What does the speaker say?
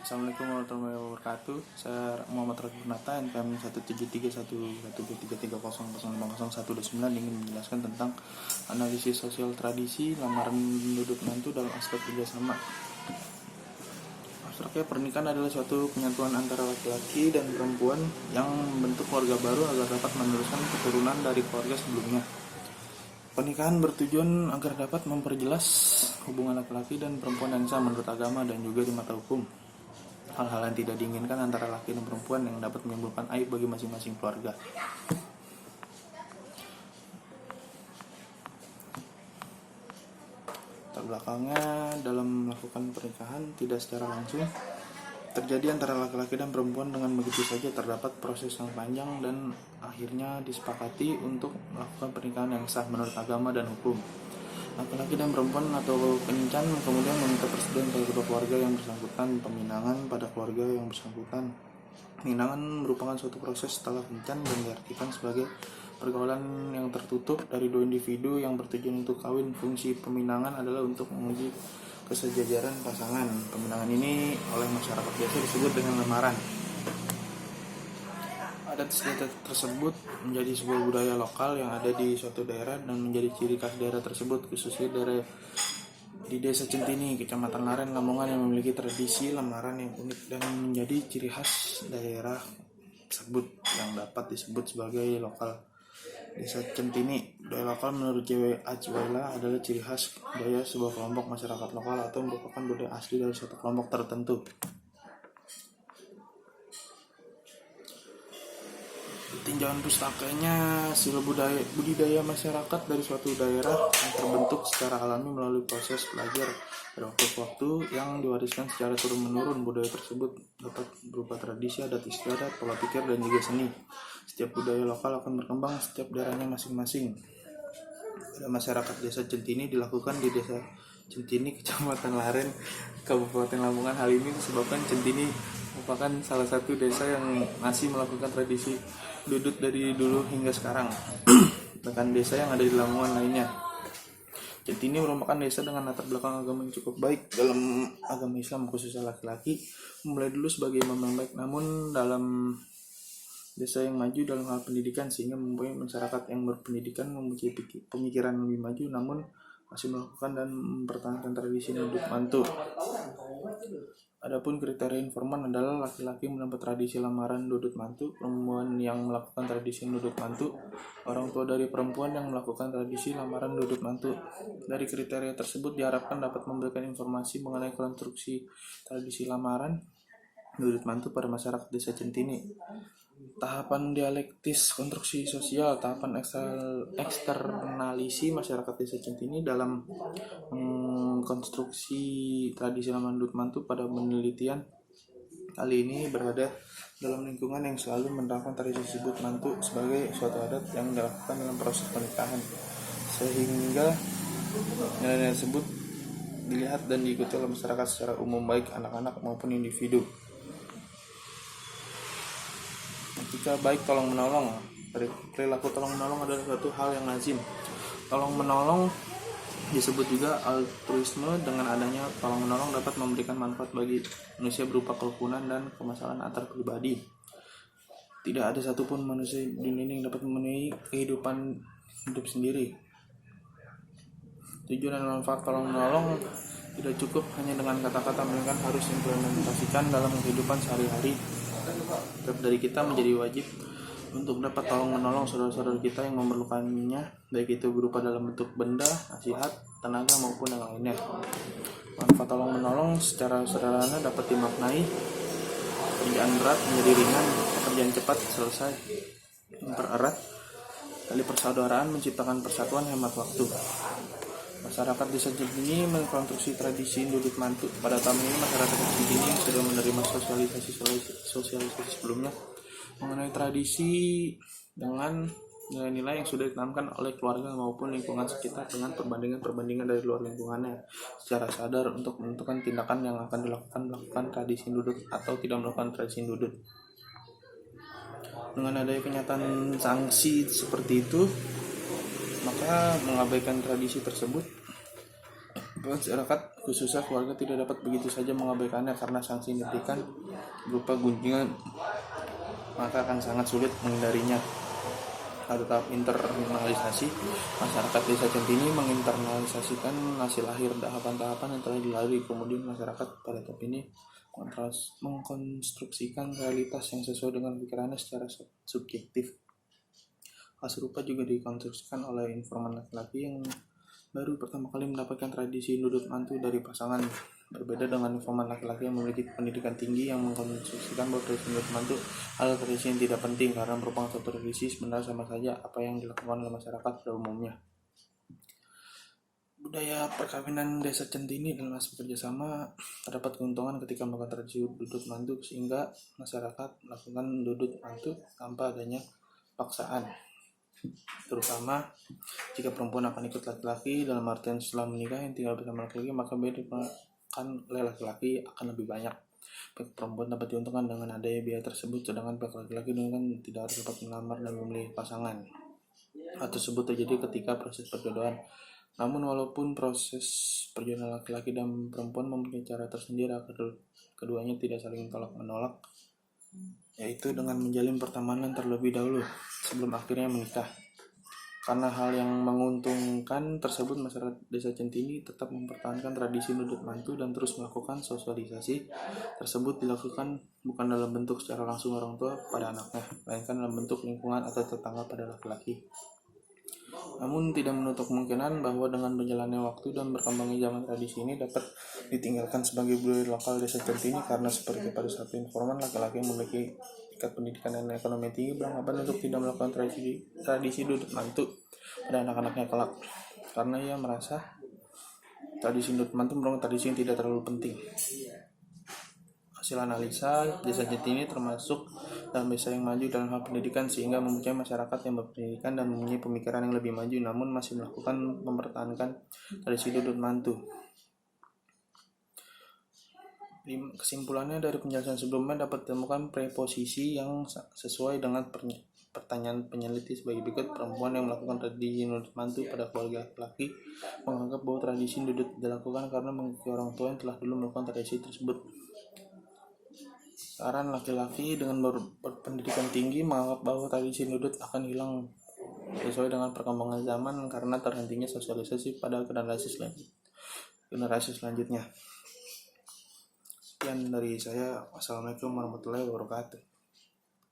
Assalamualaikum warahmatullahi wabarakatuh. Saya Muhammad Rafi Nata, NPM 173111330050129 ingin menjelaskan tentang analisis sosial tradisi lamaran duduk mantu dalam aspek kerjasama. Abstraknya, pernikahan adalah suatu penyatuan antara laki-laki dan perempuan yang membentuk keluarga baru agar dapat meneruskan keturunan dari keluarga sebelumnya. Pernikahan bertujuan agar dapat memperjelas hubungan laki-laki dan perempuan yang sah menurut agama dan juga di mata hukum. Hal-hal yang tidak diinginkan antara laki dan perempuan yang dapat menimbulkan aib bagi masing-masing keluarga. Latar belakangnya, dalam melakukan pernikahan tidak secara langsung terjadi antara laki-laki dan perempuan dengan begitu saja. Terdapat proses yang panjang dan akhirnya disepakati untuk melakukan pernikahan yang sah menurut agama dan hukum. Laki-laki dan perempuan atau kencan kemudian meminta persetujuan dari kedua keluarga yang bersangkutan. Peminangan pada keluarga yang bersangkutan. Peminangan merupakan suatu proses setelah kencan dan diartikan sebagai pergaulan yang tertutup dari dua individu yang bertujuan untuk kawin. Fungsi peminangan adalah untuk menguji kesejajaran pasangan. Peminangan ini oleh masyarakat biasa disebut dengan lamaran. Adat istiadat tersebut menjadi sebuah budaya lokal yang ada di suatu daerah dan menjadi ciri khas daerah tersebut, khususnya di Desa Centini, Kecamatan Laren, Lamongan, yang memiliki tradisi lamaran yang unik dan menjadi ciri khas daerah tersebut yang dapat disebut sebagai lokal. Desa Centini, budaya lokal menurut J.W. Ajwaila adalah ciri khas budaya sebuah kelompok masyarakat lokal atau merupakan budaya asli dari suatu kelompok tertentu. Tinjauan pustakanya, hasil budidaya masyarakat dari suatu daerah yang terbentuk secara alami melalui proses belajar pada waktu yang diwariskan secara turun-menurun. Budaya tersebut dapat berupa tradisi, adat istiadat, pola pikir, dan juga seni. Setiap budaya lokal akan berkembang setiap daerahnya masing-masing. Pada masyarakat Desa Centini dilakukan di Desa Centini, Kecamatan Laren, Kabupaten Lamongan. Hal ini disebabkan Centini merupakan salah satu desa yang masih melakukan tradisi duduk dari dulu hingga sekarang. Bahkan desa yang ada di Lamongan lainnya. Centini merupakan desa dengan latar belakang agama yang cukup baik. Dalam agama Islam, khususnya laki-laki memulai dulu sebagai imam yang baik. Namun dalam desa yang maju dalam hal pendidikan, sehingga mempunyai masyarakat yang berpendidikan, memiliki pemikiran lebih maju, namun masih melakukan dan mempertahankan tradisi duduk mantu. Adapun kriteria informan adalah laki-laki mendapat tradisi lamaran duduk mantu, perempuan yang melakukan tradisi duduk mantu, orang tua dari perempuan yang melakukan tradisi lamaran duduk mantu. Dari kriteria tersebut diharapkan dapat memberikan informasi mengenai konstruksi tradisi lamaran duduk mantu pada masyarakat Desa Centini. Tahapan dialektis konstruksi sosial, tahapan eksternalisi masyarakat Desa Centini dalam konstruksi tradisi lamaran duduk mantu. Pada penelitian kali ini berada dalam lingkungan yang selalu menerapkan tradisi duduk mantu sebagai suatu adat yang dilakukan dalam proses pernikahan, sehingga nilai tersebut dilihat dan diikuti oleh masyarakat secara umum, baik anak-anak maupun individu. Jika baik tolong menolong, perilaku tolong menolong adalah suatu hal yang lazim. Tolong menolong disebut juga altruisme. Dengan adanya tolong menolong dapat memberikan manfaat bagi manusia berupa kerukunan dan kemaslahatan antar pribadi. Tidak ada satupun manusia di dunia ini yang dapat memenuhi kehidupan hidup sendiri. Tujuan dan manfaat tolong menolong tidak cukup hanya dengan kata-kata, melainkan harus implementasikan dalam kehidupan sehari-hari. Dari kita menjadi wajib untuk dapat tolong menolong saudara-saudara kita yang memerlukannya, baik itu berupa dalam bentuk benda, nasihat, tenaga, maupun yang lainnya. Manfaat tolong menolong secara sederhana dapat dimaknai pekerjaan berat menjadi ringan, pekerjaan cepat selesai, mempererat tali persaudaraan, menciptakan persatuan, hemat waktu. Masyarakat Desa Centini mengkonstruksi tradisi duduk mantu. Pada tahun ini masyarakat Desa Centini sudah menerima sosialisasi sebelumnya mengenai tradisi dengan nilai-nilai yang sudah ditanamkan oleh keluarga maupun lingkungan sekitar dengan perbandingan dari luar lingkungannya secara sadar untuk menentukan tindakan yang akan dilakukan, melakukan tradisi duduk atau tidak melakukan tradisi duduk. Dengan adanya kenyataan sanksi seperti itu, maka mengabaikan tradisi tersebut Masyarakat khususnya keluarga tidak dapat begitu saja mengabaikannya karena sanksi yang diberikan berupa gunjingan, maka akan sangat sulit menghindarinya. Pada tahap internalisasi, masyarakat desa Centini menginternalisasikan hasil akhir tahapan-tahapan yang telah dilalui. Kemudian masyarakat pada tahap ini mengkonstruksikan realitas yang sesuai dengan pikirannya secara subjektif. Hal serupa juga dikonstruksikan oleh informan laki-laki yang baru pertama kali mendapatkan tradisi nudut mantu dari pasangan. Berbeda dengan informan laki-laki yang memiliki pendidikan tinggi yang mengkonstruksikan bahwa tradisi nudut mantu adalah tradisi yang tidak penting karena merupakan suatu tradisi sebenarnya sama saja apa yang dilakukan oleh masyarakat pada umumnya. Budaya perkawinan desa Centini dan aspek kerjasama terdapat keuntungan ketika melakukan tradisi dudut mantu sehingga masyarakat melakukan dudut mantu tanpa adanya paksaan, terutama jika perempuan akan ikut laki-laki. Dalam artian setelah menikah yang tinggal bersama laki-laki, maka biaya dipenuhkan oleh laki-laki akan lebih banyak. Pihak perempuan dapat diuntungkan dengan adanya biaya tersebut, sedangkan pihak laki-laki dengan tidak harus dapat melamar dan memilih pasangan. Hal tersebut terjadi ketika proses perjodohan. Namun walaupun proses perjodohan laki-laki dan perempuan mempunyai cara tersendiri, keduanya tidak saling tolak-menolak, yaitu dengan menjalin pertemanan terlebih dahulu sebelum akhirnya menikah. Karena hal yang menguntungkan tersebut, masyarakat desa Centini tetap mempertahankan tradisi nudut mantu dan terus melakukan sosialisasi tersebut dilakukan bukan dalam bentuk secara langsung orang tua pada anaknya, melainkan dalam bentuk lingkungan atau tetangga pada laki-laki. Namun tidak menutup kemungkinan bahwa dengan berjalannya waktu dan berkembangnya zaman, tradisi ini dapat ditinggalkan sebagai budaya lokal desa Centini karena seperti pada satu informan, laki-laki yang memiliki tingkat pendidikan dan ekonomi tinggi beranggapan untuk tidak melakukan tradisi dudut mantu pada anak-anaknya kelak karena ia merasa tradisi dudut mantu merupakan tradisi yang tidak terlalu penting. Hasil analisa, desa Centini termasuk dalam desa yang maju dalam hal pendidikan sehingga mempunyai masyarakat yang berpendidikan dan mempunyai pemikiran yang lebih maju, namun masih mempertahankan tradisi dudut mantu. Kesimpulannya dari penjelasan sebelumnya dapat ditemukan preposisi yang sesuai dengan pertanyaan peneliti sebagai berikut. Perempuan yang melakukan tradisi nudut mantu pada keluarga laki menganggap bahwa tradisi nudut dilakukan karena mengikuti orang tua yang telah dulu melakukan tradisi tersebut. Saran laki-laki dengan berpendidikan tinggi menganggap bahwa tradisi nudut akan hilang sesuai dengan perkembangan zaman karena terhentinya sosialisasi pada generasi selanjutnya. Sekian dari saya. Wassalamualaikum warahmatullahi wabarakatuh.